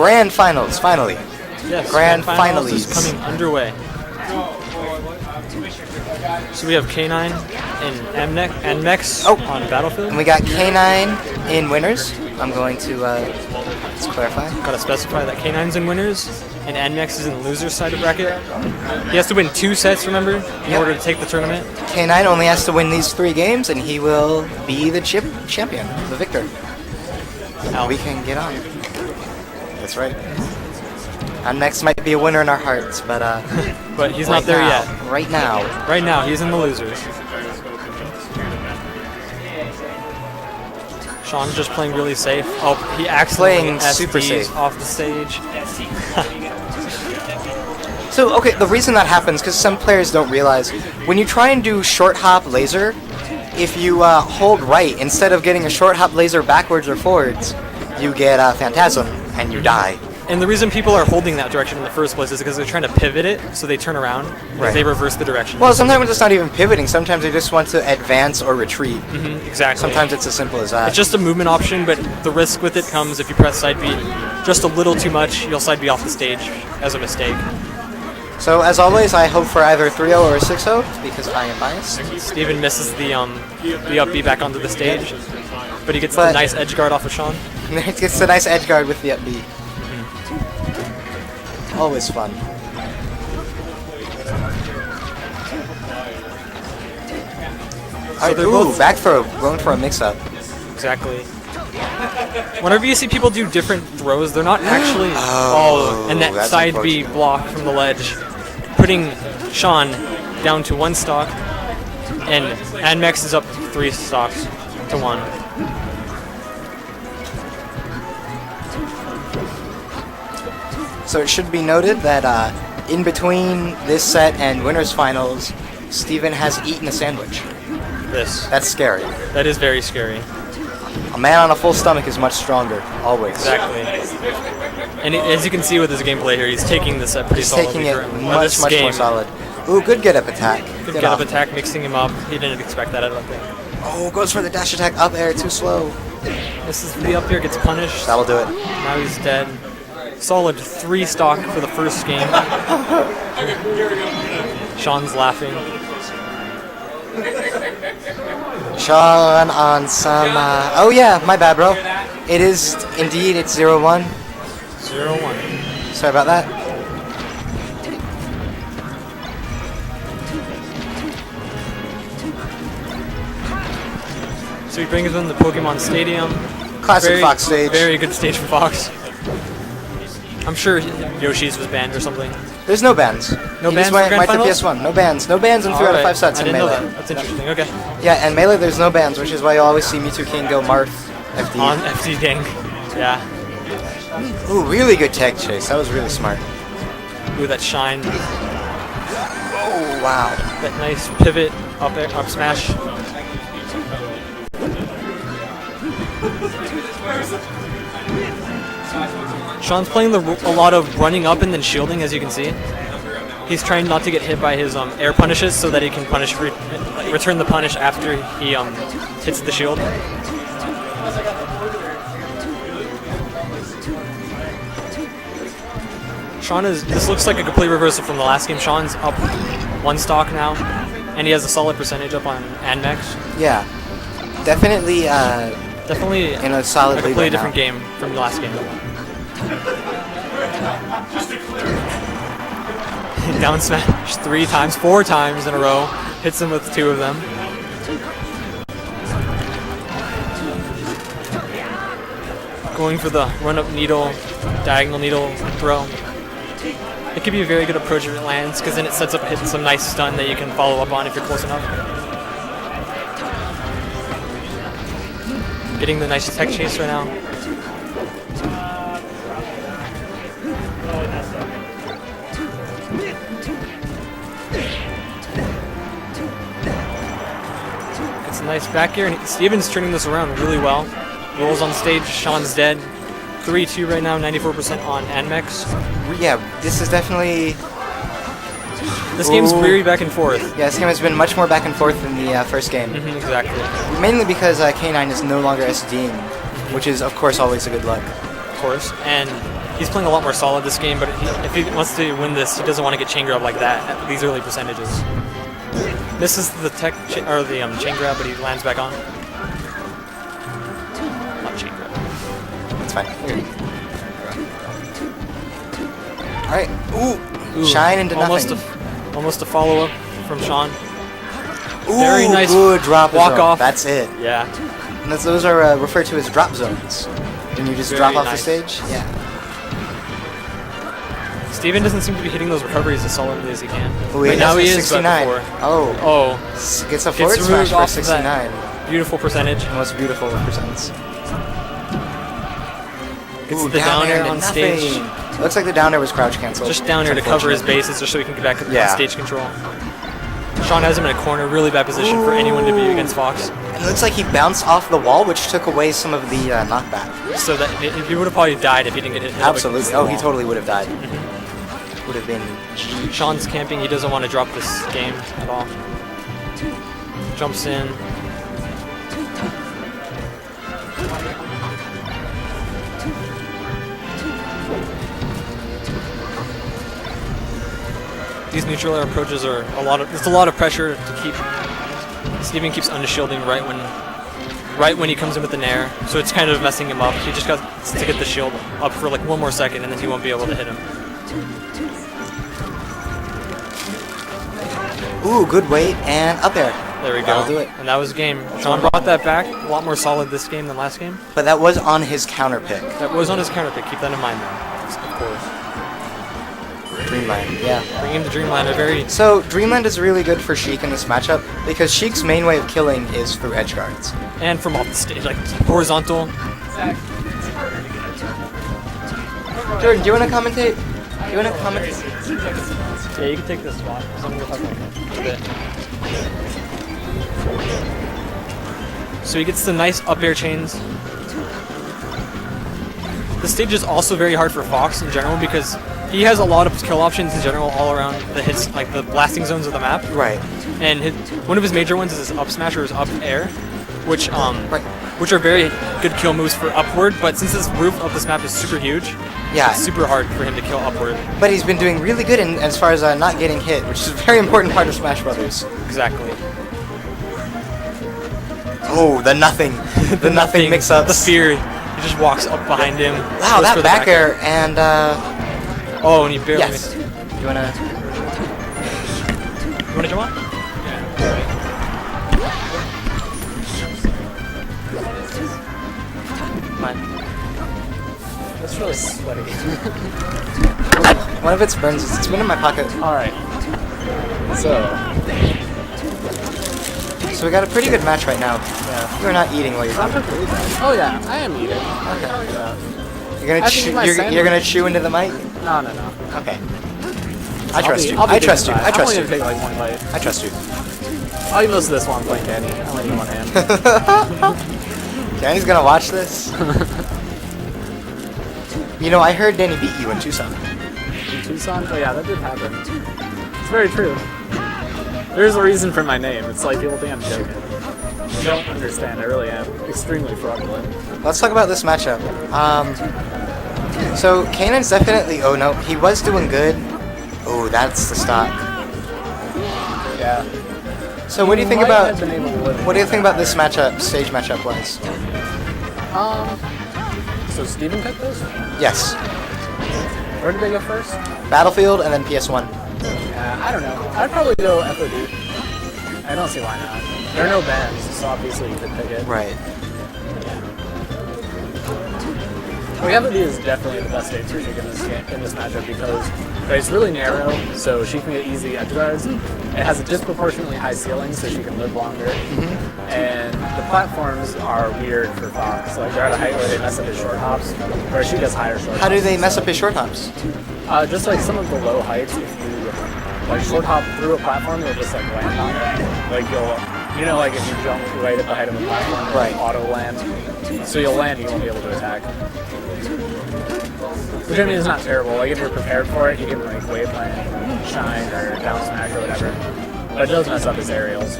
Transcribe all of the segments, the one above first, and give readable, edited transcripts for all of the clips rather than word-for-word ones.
Grand finals, finally. Yes, Grand finals finalies. is coming underway. So we have K9 and Anmex on Battlefield. And we got K9 in winners. I'm going to let's clarify. Gotta specify that K9's in winners and Anmex is in the loser's side of bracket. He has to win 2 sets, remember, in order to take the tournament. K9 only has to win these 3 games, and he will be the champion, the victor. Now we can get on. That's right. Anmex might be a winner in our hearts, but but he's not there yet. Right now. Right now, he's in the losers. Sean's just playing really safe. Oh, he accidentally super SDs safe off the stage. So, okay, the reason that happens, because some players don't realize, when you try and do short hop laser, if you hold right, instead of getting a short hop laser backwards or forwards, you get Phantasm, and you die. And the reason people are holding that direction in the first place is because they're trying to pivot it, so they turn around, right. They reverse the direction. Well, sometimes it's not even pivoting. Sometimes they just want to advance or retreat. Exactly. Sometimes it's as simple as that. It's just a movement option, but the risk with it comes if you press side B just a little too much, you'll side B off the stage as a mistake. So, as always, I hope for either 3-0 or 6-0, because I am biased. Steven misses the up B back onto the stage, but he gets the nice edge guard off of Sean. He gets the nice edge guard with the up B. Always fun. So ooh, back throw, going for a mix-up. Exactly. Whenever you see people do different throws, they're not actually... and that side B block from the ledge, putting Sean down to 1 stock, and Anmex is up 3 stocks to 1. So it should be noted that in between this set and winners finals, Steven has eaten a sandwich. That's scary. That is very scary. A man on a full stomach is much stronger, always. Exactly. And as you can see with his gameplay here, he's taking this set pretty solidly. He's taking it much more solid. Ooh, good get-up attack. Good get-up attack, mixing him up. He didn't expect that, I don't think. Oh, goes for the dash attack up air, too slow. This is the up air, gets punished. That'll do it. Now he's dead. Solid 3 stock for the first game. Sean's laughing. Sean on some... oh yeah, my bad, bro. It is indeed, it's 0-1. 0-1. Sorry about that. So he brings in the Pokemon Stadium. Classic Fox stage. Very good stage for Fox. I'm sure Yoshi's was banned or something. There's no bans. No bans for Grand Finals? PS1. No bans. No bans in 3 out of 5 sets I in didn't Melee. know that. That's interesting. Okay. Yeah, and Melee there's no bans, which is why you always see Mewtwo King go Marth FD. On FD King. Yeah. Ooh, really good tag chase. That was really smart. Ooh, that shine. Oh, wow. That nice pivot up air, up smash. Sean's playing a lot of running up and then shielding, as you can see. He's trying not to get hit by his air punishes so that he can return the punish after he hits the shield. Sean this looks like a complete reversal from the last game. Sean's up 1 stock now, and he has a solid percentage up on Anmex. Yeah, definitely. Definitely in a solid lead completely right different now. game from the last game. Down smash 3 times, 4 times in a row. Hits him with 2 of them. Going for the run-up needle, diagonal needle throw. It could be a very good approach if it lands, because then it sets up hitting some nice stun that you can follow up on if you're close enough. Getting the nice tech chase right now. It's a nice back air, and Steven's turning this around really well. Rolls on stage, Sean's dead. 3-2 right now, 94% on Anmex. Yeah, this is definitely... This game's very back and forth. Yeah, this game has been much more back and forth than the first game. Exactly. Mainly because K9 is no longer SDing, which is, of course, always a good luck. Of course. And He's playing a lot more solid this game, but if he wants to win this, he doesn't want to get chain grab like that at these early percentages. Misses the tech or the chain grab, but he lands back on. Not chain grab. It's fine. All right. Ooh. Shine into nothing. Almost a follow up from Sean. Ooh, very nice good drop walk zone. off. That's it. Yeah. And those are referred to as drop zones. And you just drop off the stage? Yeah. Steven doesn't seem to be hitting those recoveries as solidly as he can. Ooh, right now he is 69. Oh. Gets a forward smash for 69. Beautiful percentage. Most beautiful percents. Gets the down air on stage. It looks like the down air was crouch canceled. Just down air to cover his bases just so he can get back on stage control. Sean has him in a corner, really bad position for anyone to be against Fox. It looks like he bounced off the wall, which took away some of the knockback. So that he would have probably died if he didn't get hit. Absolutely. Oh, he totally would have died. Would have been. Sean's camping. He doesn't want to drop this game at all. Jumps in. These neutral air approaches are there's a lot of pressure to keep. Steven keeps undershielding right when he comes in with the nair, so it's kind of messing him up. He just got to get the shield up for like 1 more second, and then he won't be able to hit him. Ooh, good weight and up air. There we go. That'll do it. And that was game. Sean brought that back. A lot more solid this game than last game. But that was on his counter pick. That was on his counter pick. Keep that in mind, though. Of course. Dreamland, yeah. Bringing the Dreamland are very... So, Dreamland is really good for Sheik in this matchup because Sheik's main way of killing is through edge guards. And from off the stage, like horizontal. Jordan, do you want to commentate? Do you want to commentate? Yeah, you can take this spot. I'm going to talk about a bit. So he gets the nice up air chains. The stage is also very hard for Fox in general because he has a lot of kill options in general all around the hits, like the blasting zones of the map. Right. And one of his major ones is his up smash or his up air, which are very good kill moves for upward. But since this roof of this map is super huge, it's super hard for him to kill upward. But he's been doing really good as far as not getting hit, which is a very important part of Smash Brothers. Exactly. Oh, the nothing. The nothing mix-ups. The fear. He just walks up behind him. Wow, that back air and oh, and he barely missed. You wanna jump on? Come on. That's really sweaty. One of its burns. It's been in my pocket. Alright. So we got a pretty good match right now. Yeah. You're not eating while you're talking. Oh yeah, I am eating. Okay. You're gonna chew into the mic? No. Okay. I trust you. I trust you. I'm only gonna take like 1 bite. I trust you. I'll eat most of this while I'm playing Danny. I'll let you one hand. Danny's gonna watch this. You know, I heard Danny beat you in Tucson. In Tucson? Oh yeah, that did happen. It's very true. There's a reason for my name. It's like people think I'm joking. I don't understand. I really am. Extremely fraudulent. Let's talk about this matchup. So Kanan's definitely. Oh no, he was doing good. Oh, that's the stop. Yeah. So what do you think about? What do you think about this matchup, stage matchup wise? So Steven picked this? Yes. Where did they go first? Battlefield and then PS1. I don't know. I'd probably go FOD. I don't see why not. There are no bans, so obviously you could pick it. Right. Well, FOD is definitely the best stage for Sheik in this matchup because it's really narrow, so she can get easy edge guards. It has a disproportionately high ceiling, so she can live longer. And the platforms are weird for Fox. Like they're at a height where they mess up his short hops, where she does higher short hops. How do they mess up his short hops? Just like some of the low heights, if you like short hop through a platform, you'll just like land on it. Like like if you jump right at the height of a platform, right, auto land. So you'll land, you won't be able to attack. Which I mean is not terrible. Like if you're prepared for it, you can like wave land, shine, or down smash or whatever. But it does mess up his aerials.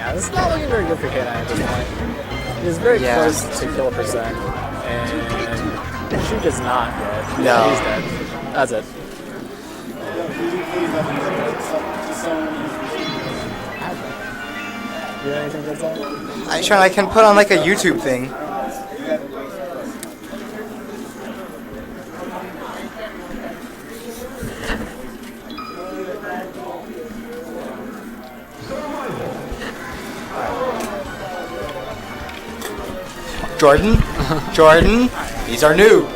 Yeah, this is not looking very good for K9 at this point. He's very close to kill percent, and Sheik is not yet. No. He's dead. That's it. Do anything good song? I can put on like a YouTube thing. Jordan, these are new.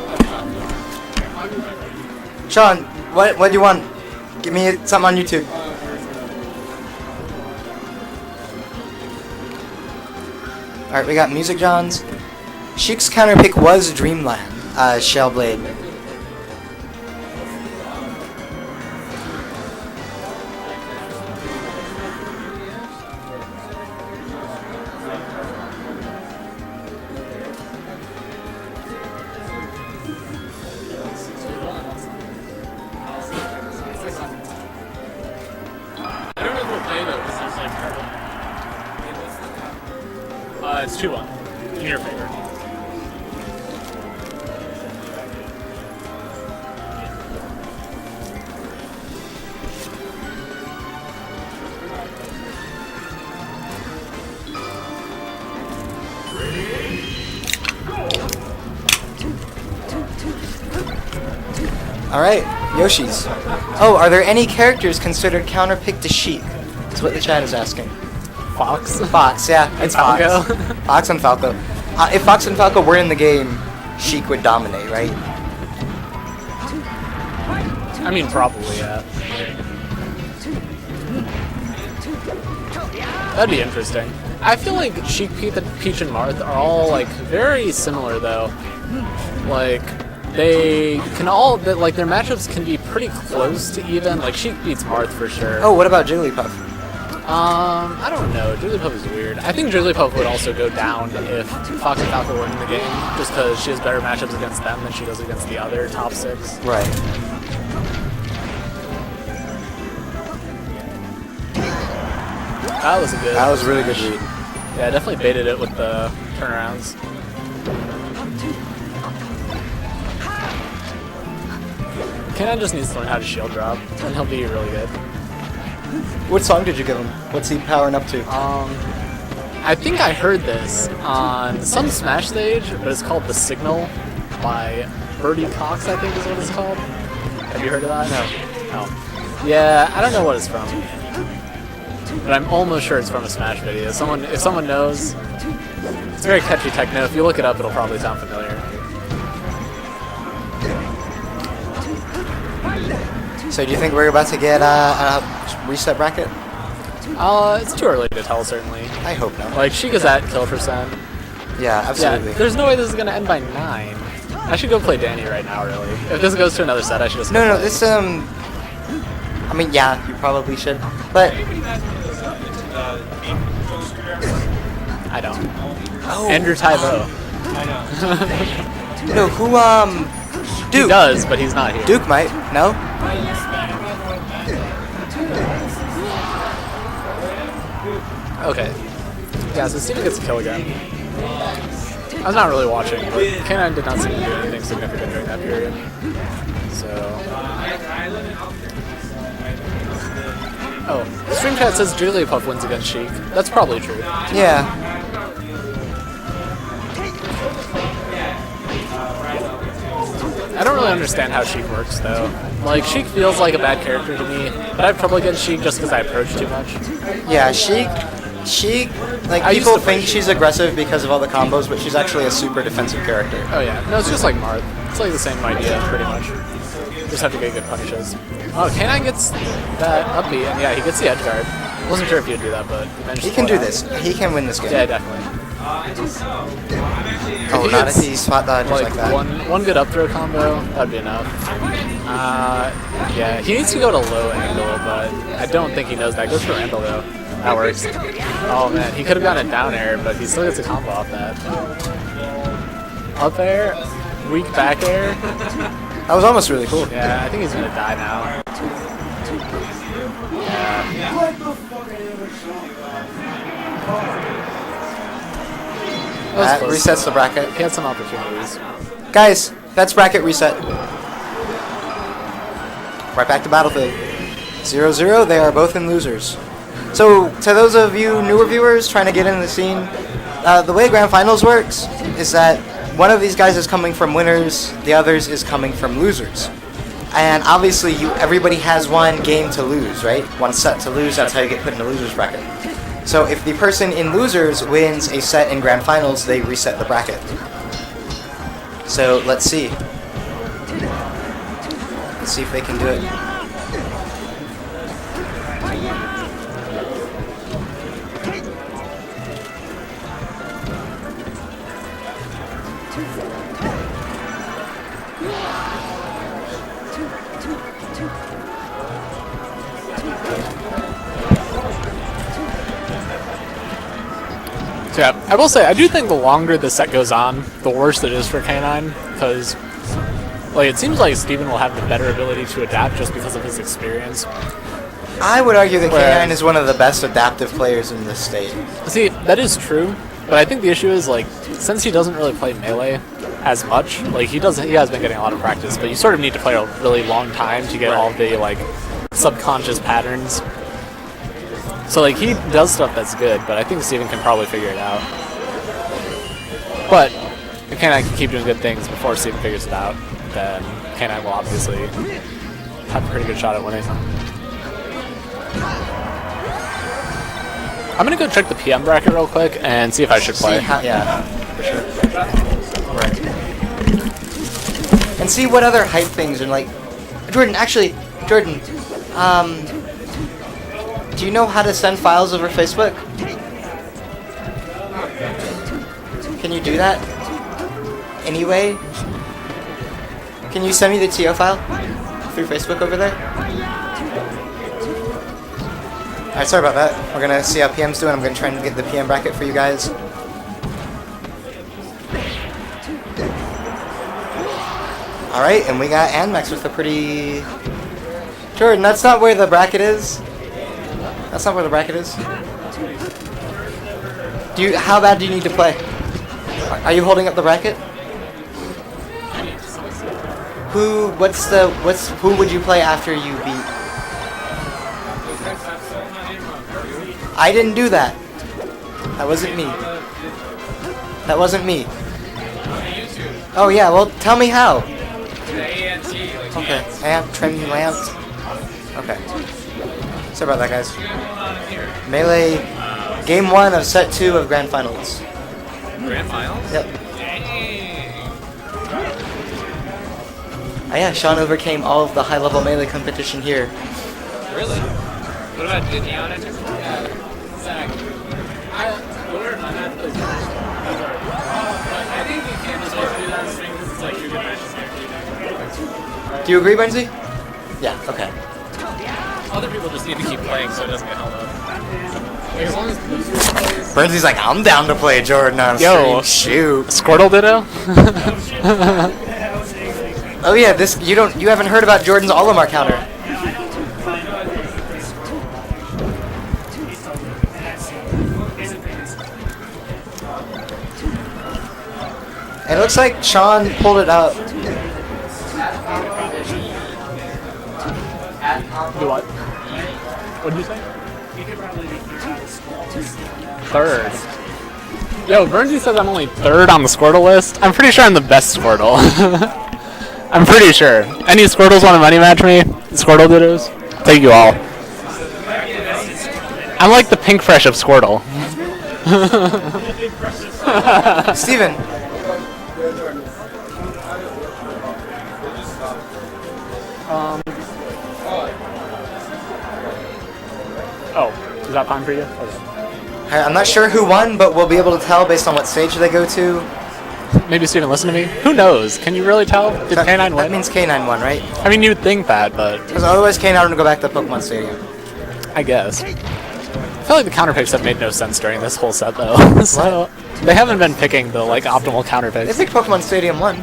Sean, what do you want? Give me something on YouTube. Alright, we got Music Johns. Sheik's counter pick was Dreamland, Shellblade. It's 2-1 in your favor. Alright, Yoshi's. Oh, are there any characters considered counterpick to Sheik? That's what the chat is asking. Fox? Fox, yeah, it's Fox. Falco? Fox and Falco. If Fox and Falco were in the game, Sheik would dominate, right? I mean, probably, yeah. That'd be interesting. I feel like Sheik, Peach, and Marth are all, like, very similar, though. Like, they can all, like, their matchups can be pretty close to even. Like, Sheik beats Marth for sure. Oh, what about Jigglypuff? I don't know. Jigglypuff is weird. I think Jigglypuff would also go down if Fox and Falco were in the game, just because she has better matchups against them than she does against the other top 6. Right. That was a good. That was a really good read. Yeah, definitely baited it with the turnarounds. Kenan just needs to learn how to shield drop, and he'll be really good. What song did you give him? What's he powering up to? I think I heard this on some Smash stage, but it's called The Signal by Birdie Cox, I think is what it's called. Have you heard of that? No. Oh. Yeah, I don't know what it's from. But I'm almost sure it's from a Smash video. If someone knows, it's very catchy techno. If you look it up, it'll probably sound familiar. So do you think we're about to get a reset bracket? It's too early to tell, certainly. I hope not. Like, Sheik is at kill percent. Yeah, absolutely. Yeah, there's no way this is going to end by 9. I should go play Danny right now, really. If this goes to another set, I should just No, this, I mean, yeah, you probably should. But... I don't. Oh, Andrew Tybo. No, who, Duke. He does, but he's not here. Duke might. No? Okay. Yeah, so Steven gets a kill again. I was not really watching, but K9 did not seem to do anything significant during that period. So... Oh, Stream Chat says Jigglypuff wins against Sheik. That's probably true. Yeah. I don't really understand how Sheik works, though. Like, Sheik feels like a bad character to me, but I have trouble against Sheik just because I approach too much. Yeah, Sheik, like, people think she's aggressive because of all the combos, but she's actually a super defensive character. Oh yeah, no, it's just like Marth. It's like the same idea, pretty much. Just have to get good punishes. Oh, K9 gets that upbeat, and yeah, he gets the edge guard. Wasn't sure if he'd do that, but he managed He to can pull do it this. out. He can win this game. Yeah, definitely. Oh, not if he spot dodges like that. One good up throw combo, that'd be enough. Yeah, he needs to go to low angle, but I don't think he knows that. Goes for Randall though. That works. Oh man, he could have gotten a down air, but he still gets a combo off that. Up air, weak back air. That was almost really cool. Yeah, I think he's gonna die now. Yeah. That resets the bracket. He had some opportunities. Guys, that's bracket reset. Right back to Battlefield. 0-0, they are both in losers. So, to those of you newer viewers trying to get into the scene, the way Grand Finals works is that one of these guys is coming from winners, the others is coming from losers. And obviously, everybody has one game to lose, right? One set to lose, that's how you get put in the losers bracket. So if the person in losers wins a set in Grand Finals, they reset the bracket. So let's see. Let's see if they can do it. So yeah, I will say, I do think the longer the set goes on, the worse it is for K9, because like it seems like Steven will have the better ability to adapt just because of his experience. I would argue that K9 is one of the best adaptive players in this state. See, that is true, but I think the issue is, like, since he doesn't really play Melee as much, like, he has been getting a lot of practice, but you sort of need to play a really long time to get all the, like, subconscious patterns. So, like, he does stuff that's good, but I think Steven can probably figure it out. But if K9 can keep doing good things before Steven figures it out, then K9 will obviously have a pretty good shot at winning. I'm gonna go check the PM bracket real quick and see if I should play. Yeah, for sure. Right. And see what other hype things are like. Jordan, do you know how to send files over Facebook? Can you do that? Anyway? Can you send me the TO file through Facebook over there? Alright, sorry about that. We're gonna see how PM's doing. I'm gonna try and get the PM bracket for you guys. Alright, and we got Anmex with a pretty... Jordan, that's not where the bracket is. That's not where the bracket is. How bad do you need to play? Are you holding up the bracket? Who would you play after you beat? I didn't do that. That wasn't me. That wasn't me. Oh yeah, well tell me how. Okay, amp, trim, lamped. Okay. Sorry about that, guys. Melee, game 1 of set 2 of Grand Finals. Grand Finals? Yep. Dang. Oh yeah, Sean overcame all of the high-level Melee competition here. Really? What about the Neon Enter? Do you agree, Benzie? Yeah, okay. Other people just need to keep playing so it doesn't get held up. As long as Bernsy's like, I'm down to play Jordan on stream. Shoot. Squirtle Ditto? Oh yeah, you haven't heard about Jordan's Olimar counter. It looks like Sean pulled it out. Do what? What did you say? Third. Yo, Bernsey says I'm only third on the Squirtle list. I'm pretty sure I'm the best Squirtle. I'm pretty sure. Any Squirtles want to money match me? Squirtle Dittos? Take you all. I'm like the Pink Fresh of Squirtle. Steven. Oh, is that fine for you? Okay. I'm not sure who won, but we'll be able to tell based on what stage they go to. Maybe Steven, listen to me. Who knows? Can you really tell? Did K9 win? That means K9 won, right? I mean, you'd think that, but... Because otherwise K9 would go back to Pokemon Stadium. I guess. I feel like the counter picks have made no sense during this whole set, though. So, they haven't been picking the, like, optimal counter They picks. picked Pokemon Stadium 1.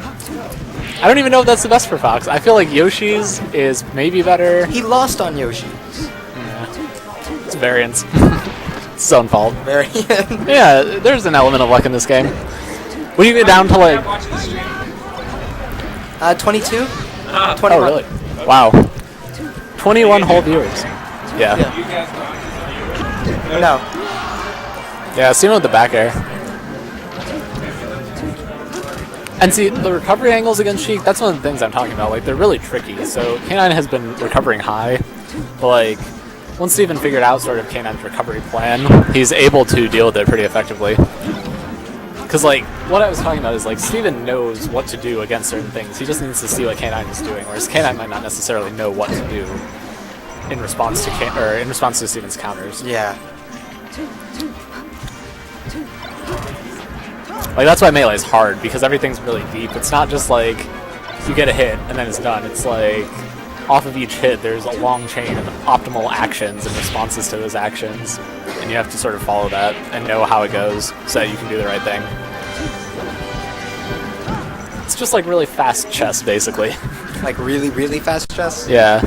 I don't even know if that's the best for Fox. I feel like Yoshi's is maybe better. He lost on Yoshi. Yeah. It's variance. It's his own fault. Very. Yeah, there's an element of luck in this game. When you get down to like... 22? 21. Oh, really? Wow. 21 whole viewers. Yeah. No. Yeah, Steven with the back air. And see, the recovery angles against Sheik, that's one of the things I'm talking about. Like, they're really tricky. So K9 has been recovering high, but like, once Steven figured out sort of K9's recovery plan, he's able to deal with it pretty effectively. Because like, what I was talking about is like, Steven knows what to do against certain things. He just needs to see what K9 is doing, whereas K9 might not necessarily know what to do in response to Steven's counters. Yeah. Like, that's why Melee is hard, because everything's really deep. It's not just like, you get a hit and then it's done. It's like, off of each hit, there's a long chain of optimal actions and responses to those actions. And you have to sort of follow that and know how it goes so that you can do the right thing. It's just like really fast chess, basically. Like really, really fast chess? Yeah.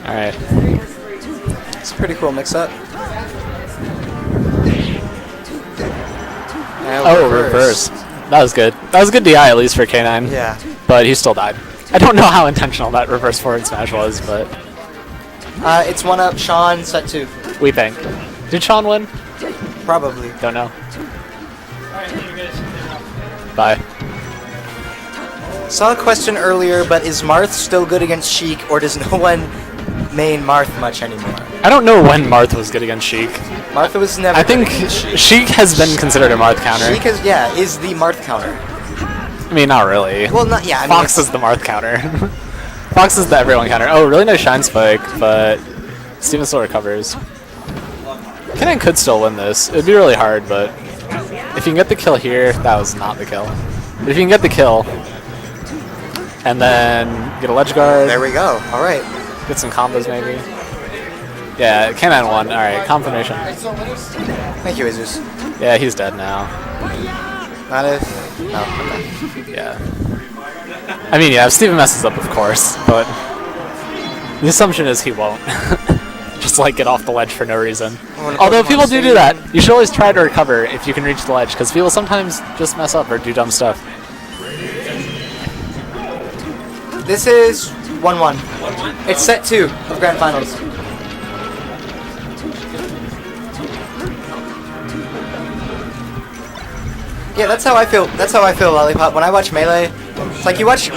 Alright. It's a pretty cool mix-up. Oh, reverse. That was good. That was a good DI, at least for K9. Yeah. But he still died. I don't know how intentional that reverse forward smash was, but... It's 1-up Sean, set 2. we think. Did Sean win? Probably. Don't know. Bye. Saw a question earlier, but is Marth still good against Sheik, or does no one main Marth much anymore? I don't know when Marth was good against Sheik. Marth was never I think good against Sheik. Sheik has been considered a Marth counter. Sheik is, yeah, is the Marth counter. I mean, not really. Well, not, yeah, I mean, Fox is the Marth counter. Fox is the everyone counter. Oh, really nice shine spike, but Steven still recovers. Kenan could still win this. It'd be really hard, but if you can get the kill here, that was not the kill. But if you can get the kill, and then get a ledge guard, there we go. All right. get some combos maybe. Yeah, Kenan won. All right, confirmation. Thank you, Jesus. Yeah, he's dead now. Not if... No, okay. Yeah. I mean, yeah, if Steven messes up, of course, but the assumption is he won't. Just like get off the ledge for no reason. Although people do that. You should always try to recover if you can reach the ledge, because people sometimes just mess up or do dumb stuff. This is 1-1. It's set 2 of Grand Finals. Yeah, that's how I feel. That's how I feel, Lollipop. When I watch Melee, it's like you watch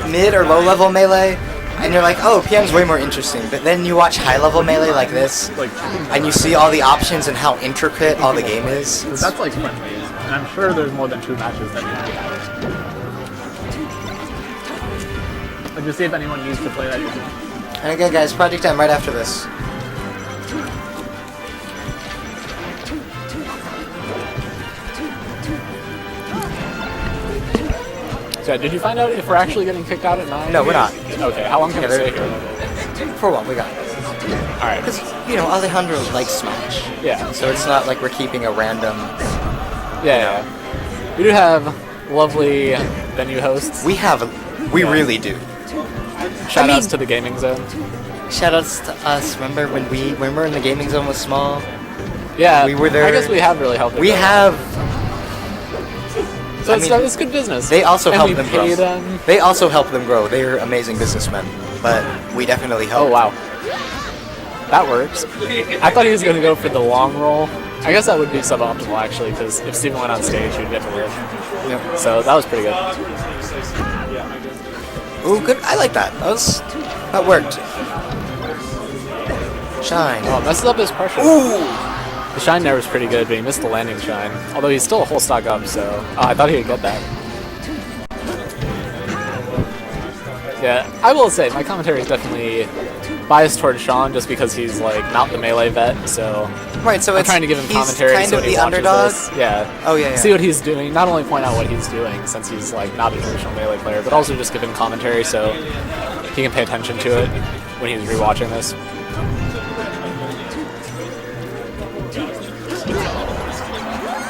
mid or low level Melee, and you're like, oh, PM's way more interesting. But then you watch high level Melee like this, and you see all the options and how intricate all the game is. That's like friendlies, and I'm sure there's more than 2 matches that need to happen. Like, just see if anyone needs to play that game. And again, guys, Project M right after this. So, did you find out if we're actually getting kicked out at 9? No, we're not. Okay, how long can we stay here? For what we got. Alright. Because, you know, Alejandro likes Smash. Yeah. So it's not like we're keeping a random... Yeah. We do have lovely venue hosts. We really do. Shoutouts to the gaming zone. Shoutouts to us. Remember when we were in the gaming zone was small? Yeah, we were there. I guess we have really helped. We have. So it's good business. They also help them pay grow. them. They also help them grow. They're amazing businessmen, but we definitely help. Oh wow, that works. I thought he was going to go for the long roll. I guess that would be suboptimal actually, because if Steven went on stage, he'd get to live. Yep. So that was pretty good. Ooh, good. I like that. That worked. Shine. Oh, messes up his pressure. Ooh. The shine there was pretty good, but he missed the landing shine. Although he's still a whole stock up, so I thought he would get that. Yeah, I will say my commentary is definitely biased towards Sean, just because he's like not the melee vet. So right. So I'm trying to give him he's commentary. kind so of when he the watches underdog. this, yeah. Oh yeah. See what he's doing. Not only point out what he's doing, since he's like not a traditional melee player, but also just give him commentary so he can pay attention to it when he's rewatching this.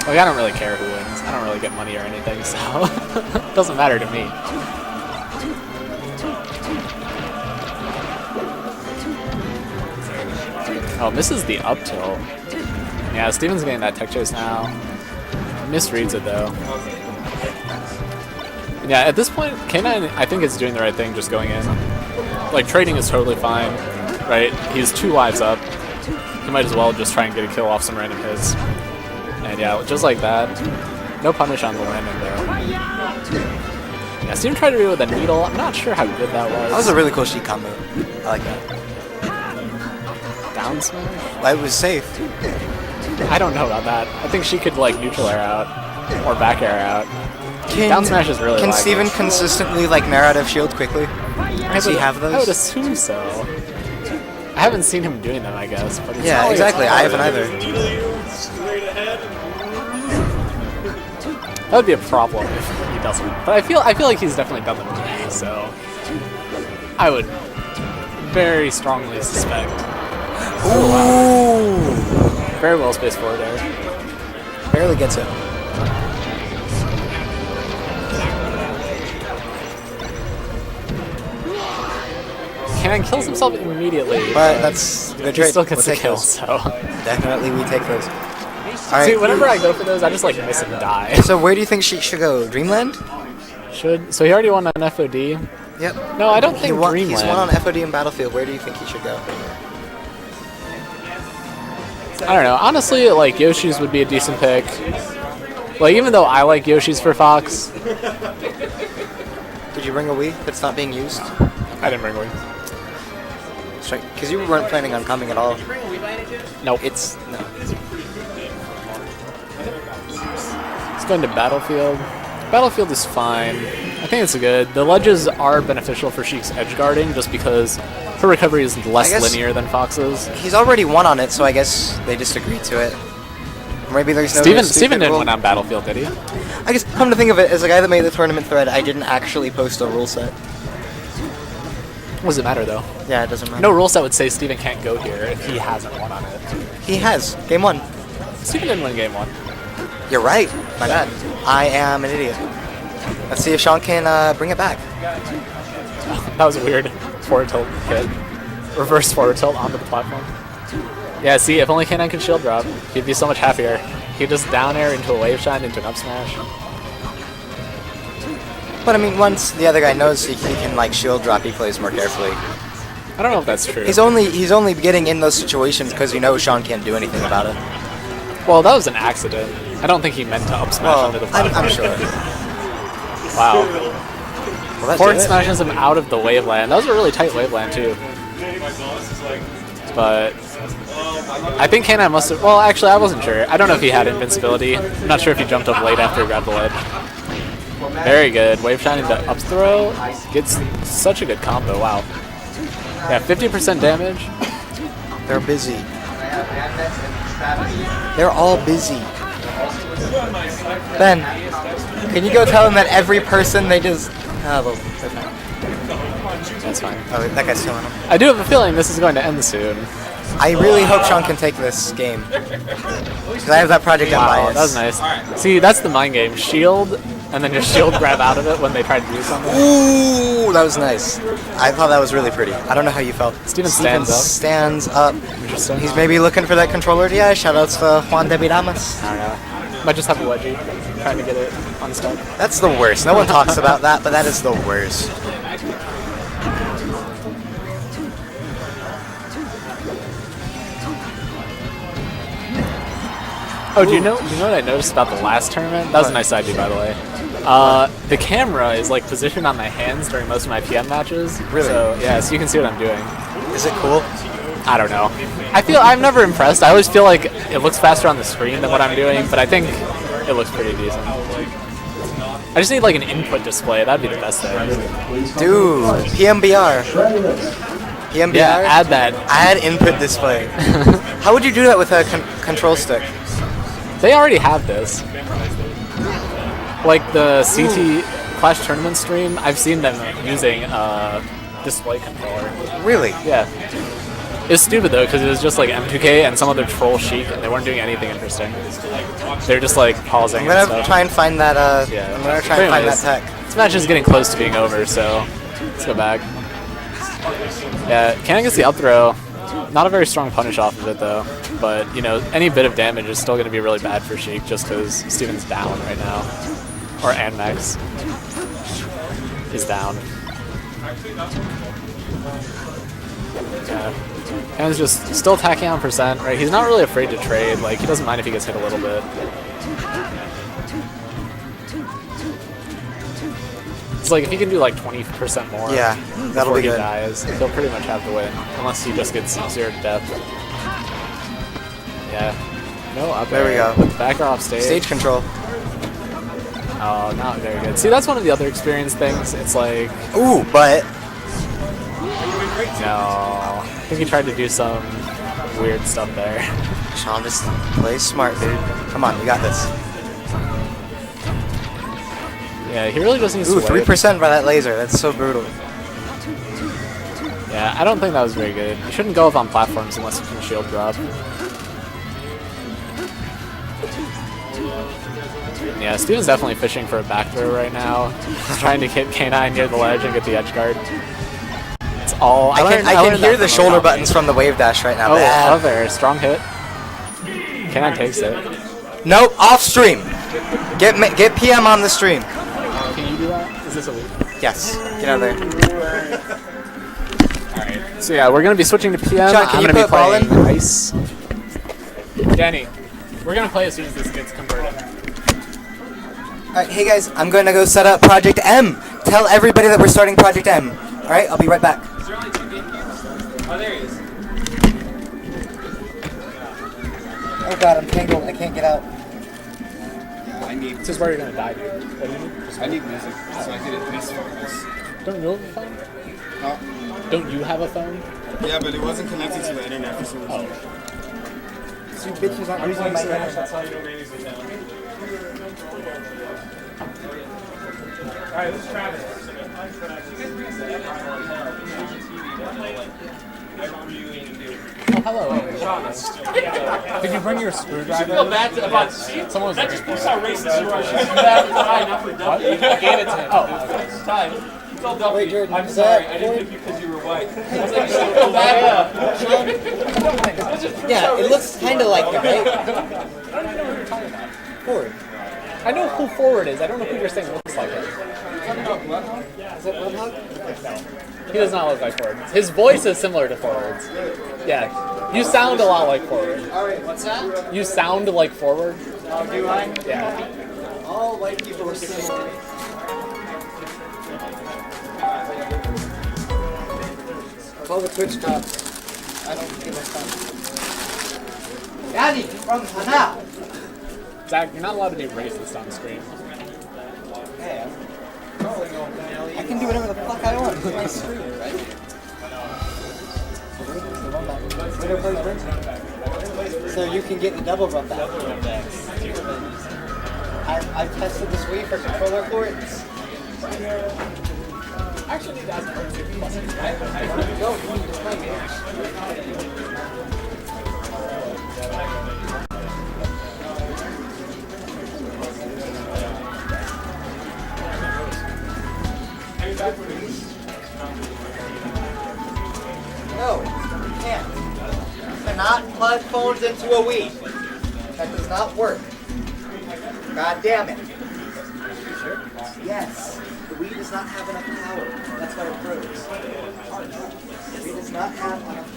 Like, I don't really care who wins. I don't really get money or anything, so it doesn't matter to me. Oh, misses the up tilt. Yeah, Steven's getting that tech chase now. Misreads it though. Yeah, at this point, K9 I think is doing the right thing, just going in. Like, trading is totally fine, right? He's 2 lives up. He might as well just try and get a kill off some random hits. And yeah, just like that. No punish on the landing there. Yeah, Steven tried to do it with a needle. I'm not sure how good that was. That was a really cool Sheik combo. I like that. Down smash? It was safe. I don't know about that. I think she could, like, neutral air out. Or back air out. Down smash is really Can laggy. Steven consistently, like, nair out of shield quickly? Does he have those? I would assume so. I haven't seen him doing them, I guess. But it's Yeah, not exactly. I haven't either. That would be a problem if he doesn't. But I feel like he's definitely done them to me, so I would very strongly suspect. Ooh! Very well spaced forward there. Barely gets it. Kenan kills himself immediately. But that's a good He trade. still gets We'll the take kill, those. so. Definitely we take those. See, Alright, whenever I go for those, I just like miss and die. so where do you think she should go? Dreamland? So he already won an FOD. Yep. No, I don't think He's Dreamland. won on FOD and Battlefield. Where do you think he should go? I don't know. Honestly, like, Yoshi's would be a decent pick. Like, even though I like Yoshi's for Fox. Did you bring a Wii that's not being used? I didn't bring one. Straight, because you weren't planning on coming at all. Nope. It's no. Let's go into Battlefield. Battlefield is fine. I think it's good. The ledges are beneficial for Sheik's edge guarding just because her recovery is less I guess- linear than Fox's. He's already won on it, so I guess they just agreed to it. Maybe there's no Steven stupid didn't rule. win on Battlefield, did he? I guess, come to think of it, as a guy that made the tournament thread, I didn't actually post a rule set. What does it matter, though? Yeah, it doesn't matter. No rule set would say Steven can't go here if he hasn't won on it. He has. Game 1. Steven didn't win game 1. You're right. My bad. I am an idiot. Let's see if Sean can bring it back. That was a weird forward tilt hit. Reverse forward tilt onto the platform. Yeah, see, if only K9 could shield drop, he'd be so much happier. He'd just down air into a wave shine, into an up smash. But I mean, once the other guy knows he can like shield drop, he plays more carefully. I don't know if that's true. He's only getting in those situations because he knows Sean can't do anything about it. Well, that was an accident. I don't think he meant to up smash Well, onto the platform. I'm sure. Wow. Well, that's Forward it. smashes him out of the waveland. That was a really tight waveland, too. But I think K9 must have... Well, actually, I wasn't sure. I don't know if he had invincibility. I'm not sure if he jumped up late after he grabbed the ledge. Very good. Wave shine into up throw. Gets such a good combo. Wow. Yeah, 50% damage. They're busy. They're all busy. Ben, can you go tell them that every person they just... Oh, well, they're fine. That's fine. Oh, that guy's killing him. I do have a feeling this is going to end soon. I really hope Sean can take this game. Because I have that project on Wow, bias. that was nice. See, that's the mind game. Shield, and then just shield grab out of it when they try to do something. Ooh, that was nice. I thought that was really pretty. I don't know how you felt. Steven stands up. stands up. Interesting. He's maybe looking for that controller DI. Shoutouts to Juan de Viramas. I don't know. Might just have a wedgie, trying to get it unstuck. That's the worst. No one talks about that, but that is the worst. Oh, do you know what I noticed about the last tournament? That was a nice side B, by the way. The camera is like positioned on my hands during most of my PM matches. Really? So yeah, so you can see what I'm doing. Is it cool? I don't know. I'm never impressed. I always feel like it looks faster on the screen than what I'm doing, but I think it looks pretty decent. I just need like an input display. That'd be the best thing. Dude, PMBR. PMBR? Yeah, add that. Add input display. How would you do that with a control stick? They already have this. Like the CT Clash Tournament stream, I've seen them using a display controller. Really? Yeah. It's stupid though, because it was just like M2K and some other troll Sheik, and they weren't doing anything interesting. They're just like pausing. I'm gonna try and find that. Yeah. I'm gonna try and find that tech. This match is getting close to being over, so let's go back. Yeah, Cannon gets the up throw. Not a very strong punish off of it though, but you know, any bit of damage is still going to be really bad for Sheik just because Steven's down right now, or Anmex is down. Yeah, Cannon's just still tacking on percent, right? He's not really afraid to trade. Like he doesn't mind if he gets hit a little bit. It's like if he can do like 20% more, yeah, that'll be before good. he dies, he'll pretty much have to win, unless he just gets 0 to death. Yeah. No, up There we go. Back off stage. Stage control. Oh, not very good. See, that's one of the other experience things. It's like, Ooh, but no. I think he tried to do some weird stuff there. Sean just plays smart, dude. Come on, you got this. Yeah, he really just needs Ooh, to wait. 3% by that laser. That's so brutal. Yeah, I don't think that was very good. You shouldn't go up on platforms unless you can shield drop. Yeah, Steven's definitely fishing for a back throw right now. He's trying to hit K9 near the ledge and get the edge guard. It's all. I can hear the shoulder buttons from the wave dash right now. Oh, out there, strong hit. K9 takes it. Nope, off stream. Get PM on the stream. Can you do that? Is this a loop? Yes, get out of there. Alright, so yeah, we're gonna be switching to PM. Sean, can I'm you gonna be put ball playing in? Ice. Danny, we're gonna play as soon as this gets converted. Alright, hey guys, I'm going to go set up Project M. Tell everybody that we're starting Project M. Alright, I'll be right back. Is there only 2 game games? Oh, there he is. Oh god, I'm tangled. I can't get out. This is where you're gonna die, dude. What do you need? I need music, so I can at least focus. Don't you have a phone? Huh? Don't you have a phone? Yeah, but it wasn't connected to the internet for some reason. You bitches aren't using my internet. That's how you know Manny's in town. Alright, this is Travis. Oh, hello. Did you bring your screwdriver? Feel bad about Someone was looking for it. how racist you are. Not for What? I gave it to him. Oh, It's time. Tell Duffy, Wait, Jordan, I'm is sorry, that I didn't pick you because you were white. It's like you still feel bad. Yeah, it looks kind of like it, right? I don't even know what you're talking about. Forward. I know who Forward is. I don't know who you're saying looks like it. Is that Bloodhog? He does not look like Forward. His voice is similar to Forward's. Yeah. You sound a lot like Forward. Alright, what's that? You sound like Forward. Oh, do I? Yeah. All white people are similar. Call the Twitch cops. I don't give a fuck. Daddy, from Hana. Zach, you're not allowed to be racist on screen. Hey, I can do whatever the fuck I want. It's my stream, right? So you can get the double bump back. I've tested this Wii for controller ports. Actually, need to ask for Go, you need to play me. No, you can't. You cannot plug phones into a Wii. That does not work. God damn it. Yes. The Wii does not have enough power. That's why it froze. The Wii does not have enough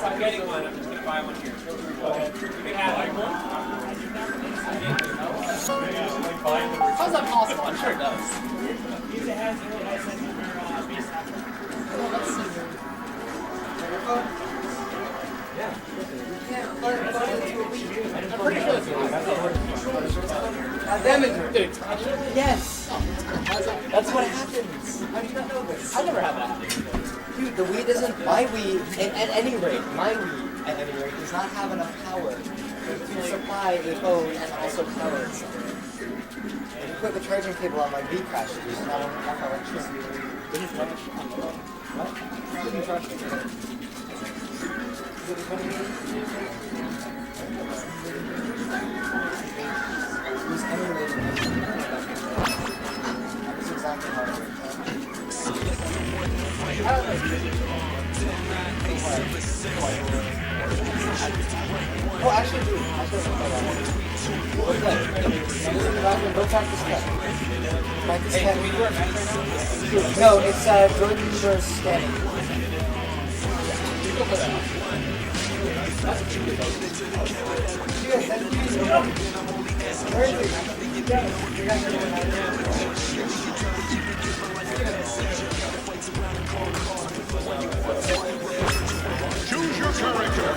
I'm getting one. I'm just going to buy one here. You can have one. How's that possible? I'm sure it does. I'm pretty sure it's Yes. That's what happens. How do you not know this? I never had that. Dude, the Wii doesn't. My Wii, at any rate, my Wii, at any rate, does not have enough power to supply a phone and also power itself. If you put the charging cable on my Wii crash, there's not enough electricity. What? Didn't charge it. Is it 20 Use emulating it. That's exactly how it works. Oh, actually, dude. What's that? Go practice that. Practice that. No, it's Jordan Shores scanning. Where is Choose your character.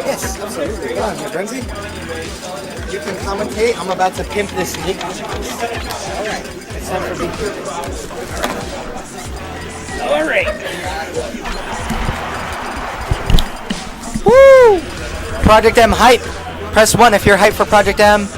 Yes, absolutely. Come on, Frenzy. You can commentate. I'm about to pimp this Nick. Alright, it's time for big Alright. Woo! Project M hype. Press 1 if you're hyped for Project M.